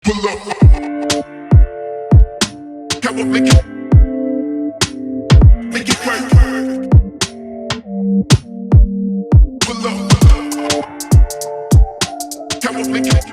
Pull up. Come on, make it work. Pull up. Come on, make it work.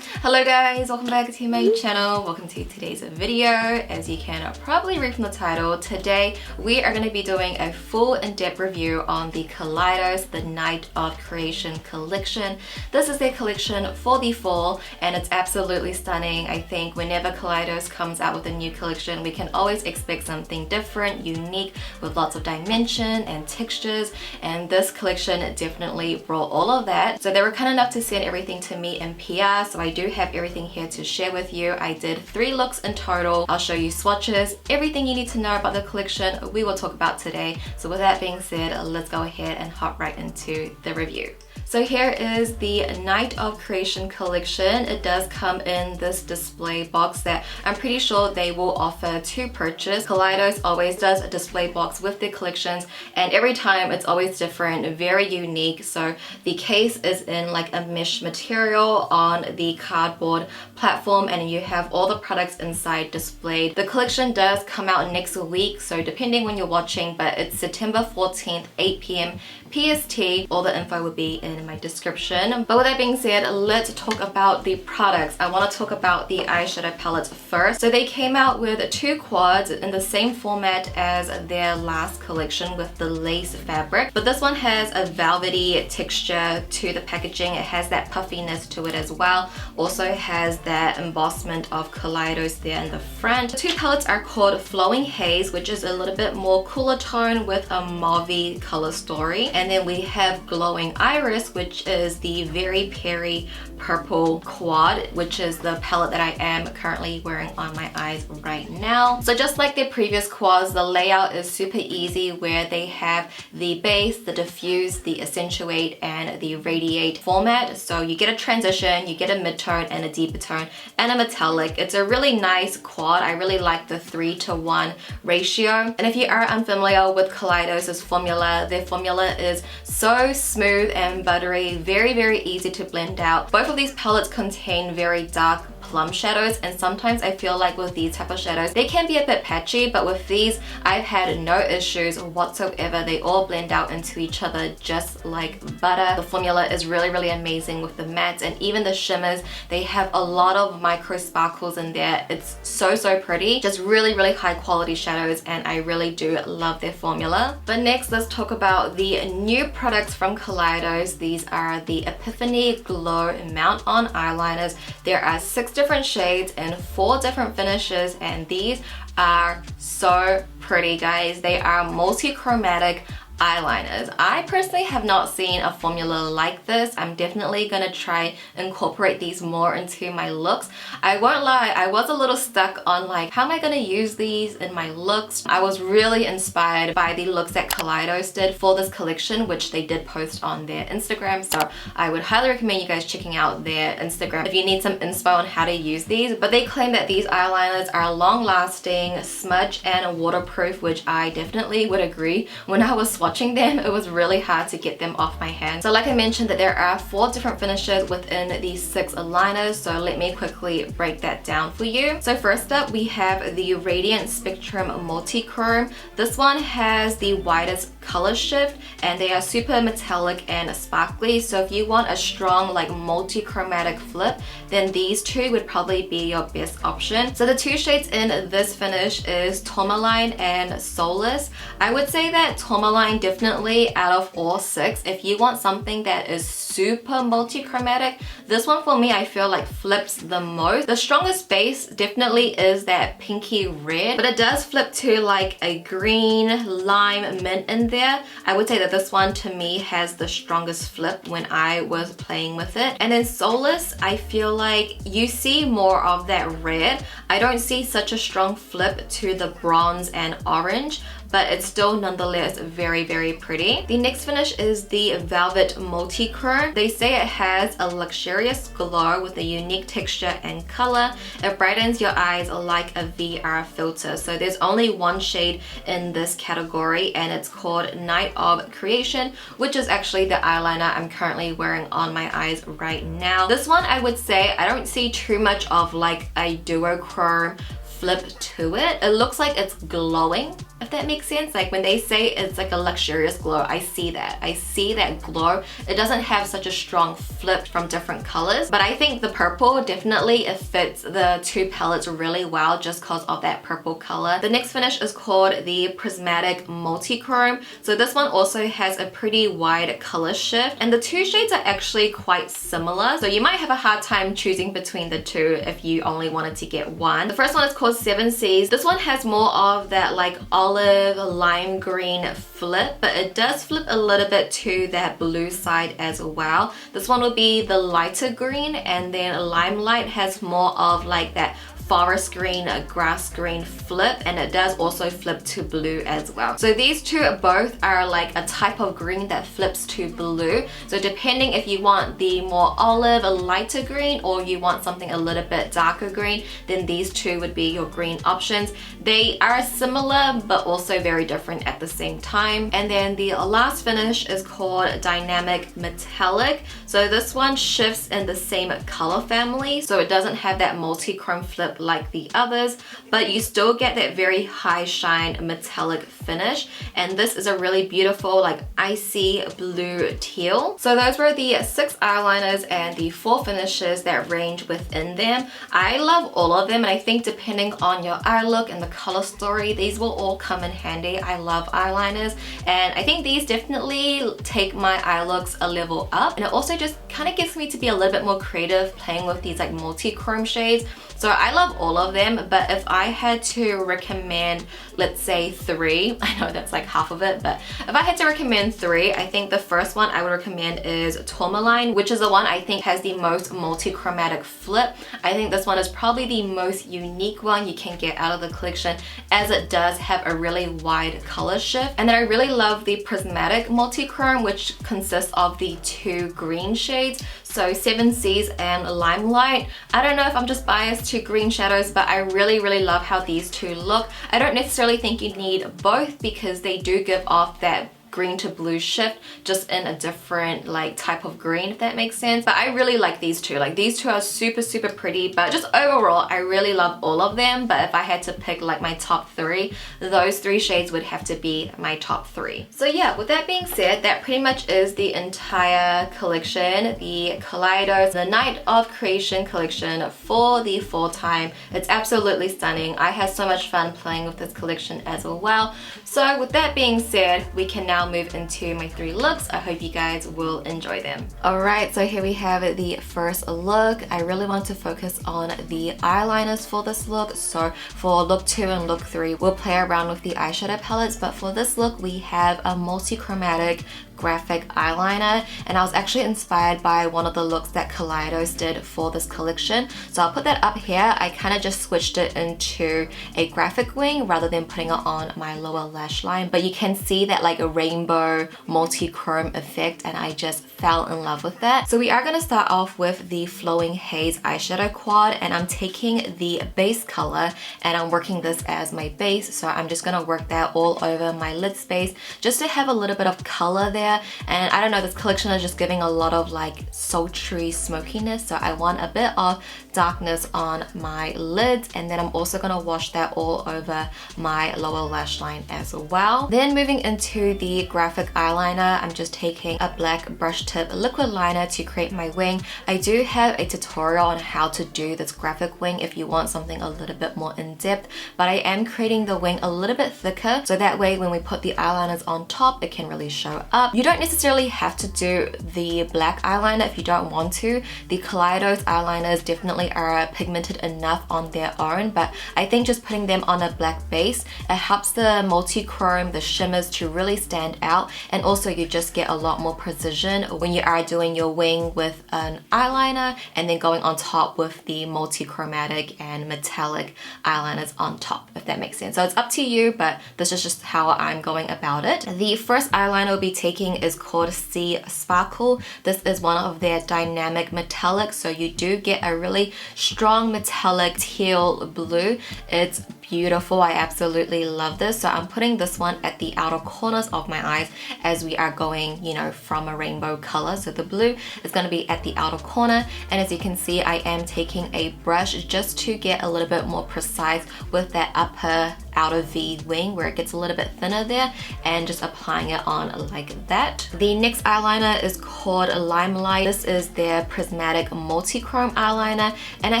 Hello guys, welcome back to my channel. Welcome to today's video. As you can probably read from the title, today we are going to be doing a full in-depth review on the Kaleidos The Night of Creation collection. This is their collection for the fall and it's absolutely stunning. I think whenever Kaleidos comes out with a new collection, we can always expect something different, unique, with lots of dimension and textures, and this collection definitely brought all of that. So they were kind enough to send everything to me in PR, so I do have everything here to share with you. I did 3 looks in total. I'll show you swatches, everything you need to know about the collection we will talk about today. So with that being said, let's go ahead and hop right into the review. So here is the Night of Creation collection. It does come in this display box that I'm pretty sure they will offer to purchase. Kaleidos always does a display box with their collections, and every time it's always different, very unique. So the case is in like a mesh material on the cardboard platform, and you have all the products inside displayed. The collection does come out next week, so depending when you're watching, but it's September 14th, 8 p.m. PST. All the info will be in my description. But with that being said, let's talk about the products. I want to talk about the eyeshadow palettes first. So they came out with 2 quads in the same format as their last collection with the lace fabric, but this one has a velvety texture to the packaging. It has that puffiness to it as well. Also has that embossment of Kaleidos there in the front. The 2 palettes are called Flowing Haze, which is a little bit more cooler tone with a mauvey color story. And then we have Glowing Iris, which is the very Peri purple quad, which is the palette that I am currently wearing on my eyes right now. So just like their previous quads, the layout is super easy, where they have the base, the diffuse, the accentuate, and the radiate format. So you get a transition, you get a mid-tone and a deeper tone, and a metallic. It's a really nice quad. I really like the 3:1 ratio. And if you are unfamiliar with Kaleidos' formula, their formula is so smooth and buttery, very easy to blend out. Both of these palettes contain very dark plum shadows, and sometimes I feel like with these type of shadows they can be a bit patchy, but with these I've had no issues whatsoever. They all blend out into each other just like butter. The formula is really amazing with the mattes and even the shimmers. They have a lot of micro sparkles in there. It's so pretty. Just really high quality shadows, and I really do love their formula. But next, let's talk about the new products from Kaleidos. These are the Epiphany Glow Mount On eyeliners. There are 6 different shades and 4 different finishes, and these are so pretty, guys. They are multi-chromatic eyeliners. I personally have not seen a formula like this. I'm definitely gonna try incorporate these more into my looks. I won't lie, I was a little stuck on like, how am I gonna use these in my looks? I was really inspired by the looks that Kaleidos did for this collection, which they did post on their Instagram, so I would highly recommend you guys checking out their Instagram if you need some inspo on how to use these. But they claim that these eyeliners are long lasting, smudge and waterproof, which I definitely would agree. When I was swatching them, it was really hard to get them off my hand. So like I mentioned, that there are 4 different finishes within these 6 liners, so let me quickly break that down for you. So first up, we have the Radiant Spectrum Multi-Chrome. This one has the widest color shift, and they are super metallic and sparkly. So if you want a strong like multi-chromatic flip, then these 2 would probably be your best option. So the 2 shades in this finish is Tourmaline and Soulless. I would say that Tourmaline definitely out of all 6, if you want something that is super multi-chromatic, this one for me I feel like flips the most. The strongest base definitely is that pinky red, but it does flip to like a green, lime, mint in there. I would say that this one to me has the strongest flip when I was playing with it. And then Soulless, I feel like you see more of that red. I don't see such a strong flip to the bronze and orange, but it's still nonetheless very, very pretty. The next finish is the Velvet Multi-Chrome. They say it has a luxurious glow with a unique texture and color. It brightens your eyes like a VR filter. So there's only one shade in this category, and it's called Night of Creation, which is actually the eyeliner I'm currently wearing on my eyes right now. This one, I would say, I don't see too much of like a duochrome flip to it. It looks like it's glowing, if that makes sense. Like when they say it's like a luxurious glow, I see that. I see that glow. It doesn't have such a strong flip from different colors, but I think the purple definitely, it fits the two palettes really well just because of that purple color. The next finish is called the Prismatic Multi-Chrome. So this one also has a pretty wide color shift, and the two shades are actually quite similar. So you might have a hard time choosing between the two if you only wanted to get one. The first one is called 7Cs. This one has more of that like olive lime green flip, but it does flip a little bit to that blue side as well. This one will be the lighter green, and then Limelight has more of like that forest green, a grass green flip, and it does also flip to blue as well. So these two both are like a type of green that flips to blue. So depending if you want the more olive, a lighter green, or you want something a little bit darker green, then these two would be your green options. They are similar but also very different at the same time. And then the last finish is called Dynamic Metallic. So this one shifts in the same color family, so it doesn't have that multi-chrome flip like the others, but you still get that very high shine metallic finish. And this is a really beautiful like icy blue teal. So those were the 6 eyeliners and the 4 finishes that range within them. I love all of them, and I think depending on your eye look and the color story, these will all come in handy. I love eyeliners, and I think these definitely take my eye looks a level up, and it also just kind of gets me to be a little bit more creative playing with these like multi-chrome shades. So I love all of them, but if I had to recommend, let's say 3, I know that's like half of it, but if I had to recommend 3, I think the first one I would recommend is Tourmaline, which is the one I think has the most multi-chromatic flip. I think this one is probably the most unique one you can get out of the collection, as it does have a really wide color shift. And then I really love the Prismatic Multi-Chrome, which consists of the 2 green shades. So 7Cs and Limelight. I don't know if I'm just biased to green shadows, but I really, really love how these two look. I don't necessarily think you need both because they do give off that green to blue shift, just in a different like type of green, if that makes sense. But I really like these two. Like these two are super, super pretty, but just overall, I really love all of them. But if I had to pick like my top 3, those 3 shades would have to be my top 3. So yeah, with that being said, that pretty much is the entire collection, the Kaleidos, the Night of Creation collection for the fall time. It's absolutely stunning. I had so much fun playing with this collection as well. So with that being said, we can now move into my 3 looks. I hope you guys will enjoy them. Alright, so here we have the first look. I really want to focus on the eyeliners for this look. So for look 2 and look 3, we'll play around with the eyeshadow palettes, but for this look we have a multi-chromatic graphic eyeliner, and I was actually inspired by one of the looks that Kaleidos did for this collection. So I'll put that up here. I kind of just switched it into a graphic wing rather than putting it on my lower lash line, but you can see that like a rainbow multi-chrome effect, and I just fell in love with that. So we are going to start off with the Flowing Haze eyeshadow quad, and I'm taking the base color and I'm working this as my base. So I'm just going to work that all over my lid space just to have a little bit of color there. And I don't know, this collection is just giving a lot of like sultry smokiness, so I want a bit of darkness on my lids, and then I'm also going to wash that all over my lower lash line as well. Then moving into the graphic eyeliner, I'm just taking a black brush tip liquid liner to create my wing. I do have a tutorial on how to do this graphic wing if you want something a little bit more in depth, but I am creating the wing a little bit thicker so that way when we put the eyeliners on top, it can really show up. top. You don't necessarily have to do the black eyeliner if you don't want to. The Kaleidos eyeliners definitely are pigmented enough on their own, but I think just putting them on a black base, it helps the multi-chrome, the shimmers to really stand out, and also you just get a lot more precision when you are doing your wing with an eyeliner and then going on top with the multi-chromatic and metallic eyeliners on top, if that makes sense. So it's up to you, but this is just how I'm going about it. The first eyeliner we'll be taking is called Sea Sparkle. This is one of their dynamic metallics, so you do get a really strong metallic teal blue. It's beautiful. I absolutely love this. So I'm putting this one at the outer corners of my eyes as we are going, you know, from a rainbow color. So the blue is going to be at the outer corner, and as you can see, I am taking a brush just to get a little bit more precise with that upper outer V wing where it gets a little bit thinner there, and just applying it on like that. The next eyeliner is called Limelight. This is their prismatic multi-chrome eyeliner, and it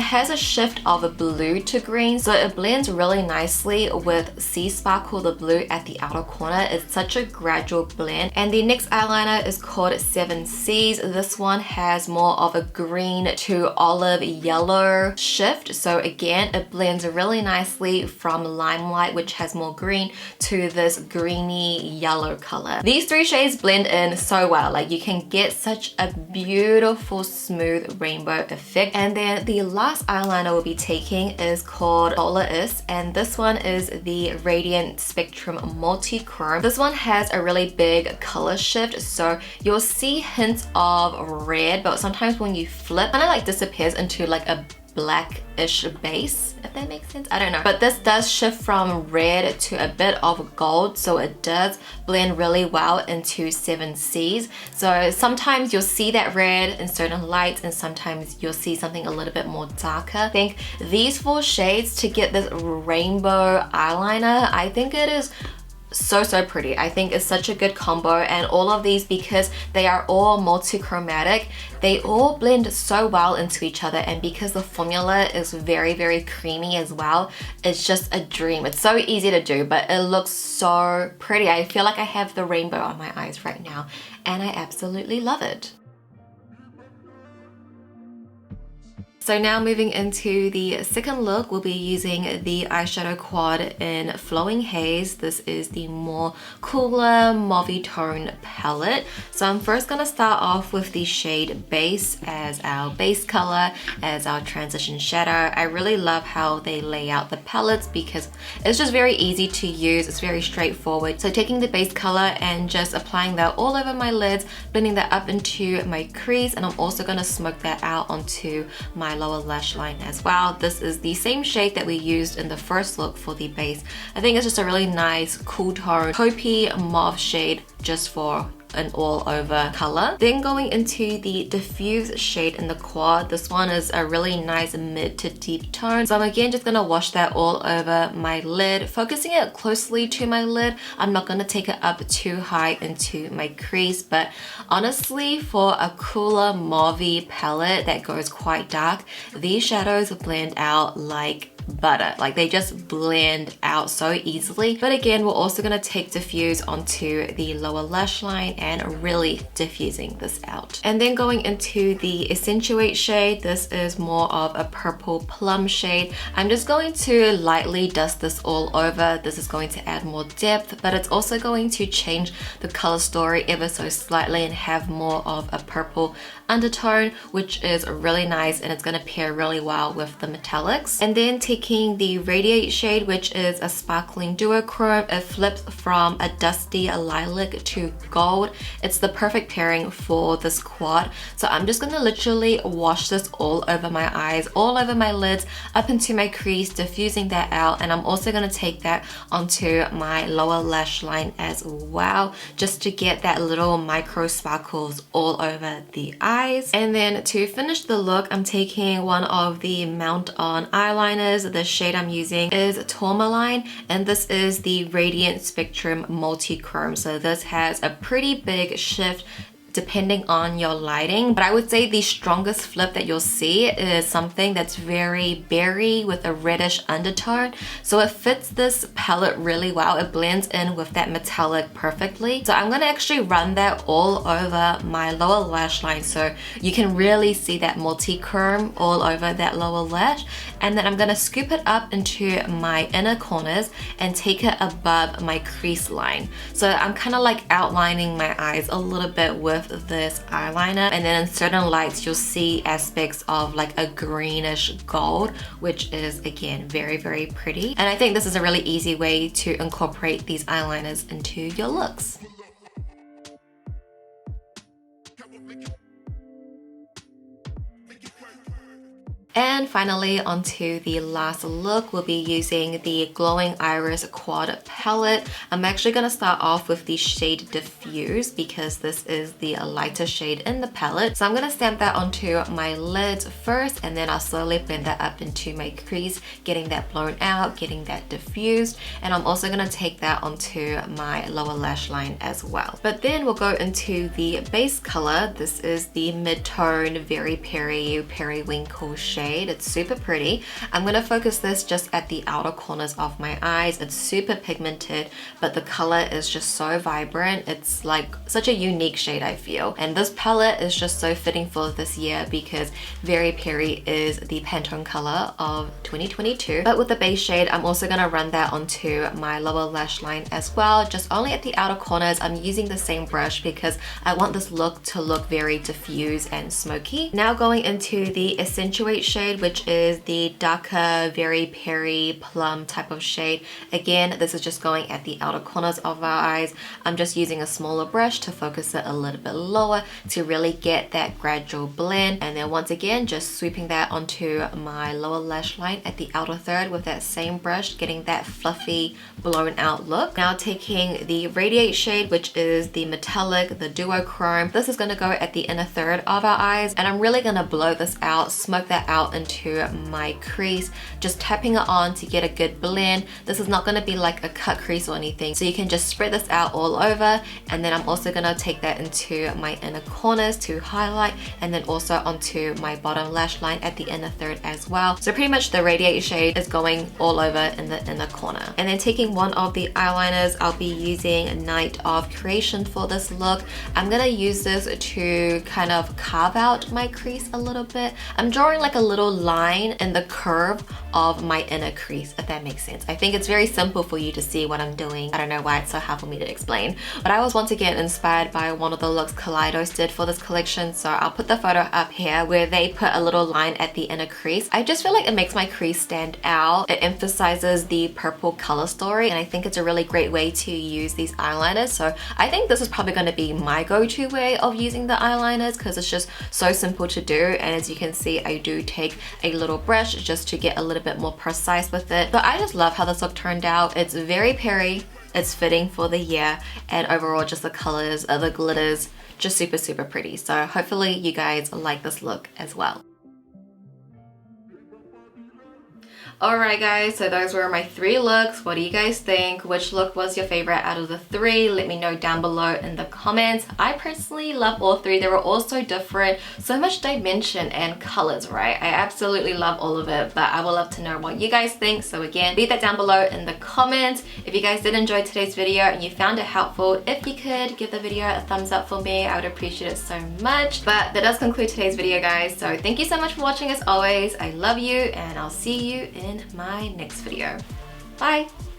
has a shift of a blue to green, so it blends really nicely with Sea Sparkle, the blue at the outer corner. It's such a gradual blend. And the next eyeliner is called Seven Seas. This one has more of a green to olive yellow shift, so again it blends really nicely from Limelight, which has more green, to this greeny yellow color. These three shades blend in so well. Like, you can get such a beautiful smooth rainbow effect. And then the last eyeliner we'll be taking is called Kaleidos, and this one is the Radiant Spectrum Multi-Chrome. This one has a really big color shift, so you'll see hints of red, but sometimes when you flip, it kind of like disappears into like a blackish base, if that makes sense. I don't know, but this does shift from red to a bit of gold, so it does blend really well into Seven Seas. So sometimes you'll see that red in certain lights, and sometimes you'll see something a little bit more darker. I think these four shades to get this rainbow eyeliner, I think it is so pretty. I think it's such a good combo, and all of these, because they are all multi-chromatic, they all blend so well into each other, and because the formula is very creamy as well, it's just a dream. It's so easy to do, but it looks so pretty. I feel like I have the rainbow on my eyes right now, and I absolutely love it. So now moving into the second look, we'll be using the eyeshadow quad in Flowing Haze. This is the more cooler mauvey tone palette. So I'm first gonna start off with the shade Base as our base color, as our transition shadow. I really love how they lay out the palettes because it's just very easy to use. It's very straightforward. So taking the base color and just applying that all over my lids, blending that up into my crease, and I'm also gonna smoke that out onto my lower lash line as well. This is the same shade that we used in the first look for the base. I think it's just a really nice cool tone taupey mauve shade just for an all over color. Then going into the diffuse shade in the quad, this one is a really nice mid to deep tone. So I'm again just gonna wash that all over my lid, focusing it closely to my lid. I'm not gonna take it up too high into my crease, but honestly, for a cooler mauvey palette that goes quite dark, these shadows blend out like butter. Like, they just blend out so easily. But again, we're also gonna take diffuse onto the lower lash line and really diffusing this out. And then going into the accentuate shade, this is more of a purple plum shade. I'm just going to lightly dust this all over. This is going to add more depth, but it's also going to change the color story ever so slightly and have more of a purple undertone, which is really nice, and it's going to pair really well with the metallics. And then taking the Radiate shade, which is a sparkling duochrome, it flips from a dusty lilac to gold. It's the perfect pairing for this quad. So I'm just going to literally wash this all over my eyes, all over my lids, up into my crease, diffusing that out. And I'm also going to take that onto my lower lash line as well, just to get that little micro sparkles all over the eyes. And then to finish the look, I'm taking one of the Mount On eyeliners. The shade I'm using is Tourmaline, and this is the Radiant Spectrum Multi-Chrome. So this has a pretty big shift depending on your lighting. But I would say the strongest flip that you'll see is something that's very berry with a reddish undertone. So it fits this palette really well. It blends in with that metallic perfectly. So I'm gonna actually run that all over my lower lash line so you can really see that multi-chrome all over that lower lash. And then I'm gonna scoop it up into my inner corners and take it above my crease line. So I'm kind of like outlining my eyes a little bit with this eyeliner, and then in certain lights you'll see aspects of like a greenish gold, which is again very, very pretty. And I think this is a really easy way to incorporate these eyeliners into your looks. And finally, onto the last look, we'll be using the Glowing Iris Quad palette. I'm actually going to start off with the shade Diffuse because this is the lighter shade in the palette. So I'm going to stamp that onto my lids first, and then I'll slowly blend that up into my crease, getting that blown out, getting that diffused. And I'm also going to take that onto my lower lash line as well. But then we'll go into the base color. This is the mid-tone, very periwinkle shade. It's super pretty. I'm going to focus this just at the outer corners of my eyes. It's super pigmented, but the color is just so vibrant. It's like such a unique shade, I feel. And this palette is just so fitting for this year because Very Peri is the Pantone color of 2022. But with the base shade, I'm also going to run that onto my lower lash line as well, just only at the outer corners. I'm using the same brush because I want this look to look very diffuse and smoky. Now going into the Accentuate shade, which is the darker Very Peri plum type of shade. Again, this is just going at the outer corners of our eyes. I'm just using a smaller brush to focus it a little bit lower to really get that gradual blend. And then once again, just sweeping that onto my lower lash line at the outer third with that same brush, getting that fluffy blown out look. Now taking the Radiate shade, which is the metallic, the duochrome. This is going to go at the inner third of our eyes, and I'm really going to blow this out, smoke that out into my crease, just tapping it on to get a good blend. This is not going to be like a cut crease or anything, so you can just spread this out all over. And then I'm also going to take that into my inner corners to highlight, and then also onto my bottom lash line at the inner third as well. So pretty much the Radiate shade is going all over in the inner corner. And then taking one of the eyeliners, I'll be using Night of Creation for this look. I'm going to use this to kind of carve out my crease a little bit. I'm drawing like a little line in the curve of my inner crease, if that makes sense. I think it's very simple for you to see what I'm doing. I don't know why it's so hard for me to explain, but I was once again inspired by one of the looks Kaleidos did for this collection, so I'll put the photo up here where they put a little line at the inner crease. I just feel like it makes my crease stand out. It emphasizes the purple color story, and I think it's a really great way to use these eyeliners. So I think this is probably going to be my go-to way of using the eyeliners because it's just so simple to do. And as you can see, I do take a little brush just to get a little bit more precise with it. But I just love how this look turned out. It's very Peri, it's fitting for the year, and overall just the colors, the glitters, just super, super pretty. So hopefully you guys like this look as well. Alright guys, so those were my 3 looks. What do you guys think? Which look was your favorite out of the 3? Let me know down below in the comments. I personally love all 3. They were all so different, so much dimension and colors, right? I absolutely love all of it, but I would love to know what you guys think. So again, leave that down below in the comments. If you guys did enjoy today's video and you found it helpful, if you could give the video a thumbs up for me, I would appreciate it so much. But that does conclude today's video, guys. So thank you so much for watching as always. I love you, and I'll see you in my next video. Bye!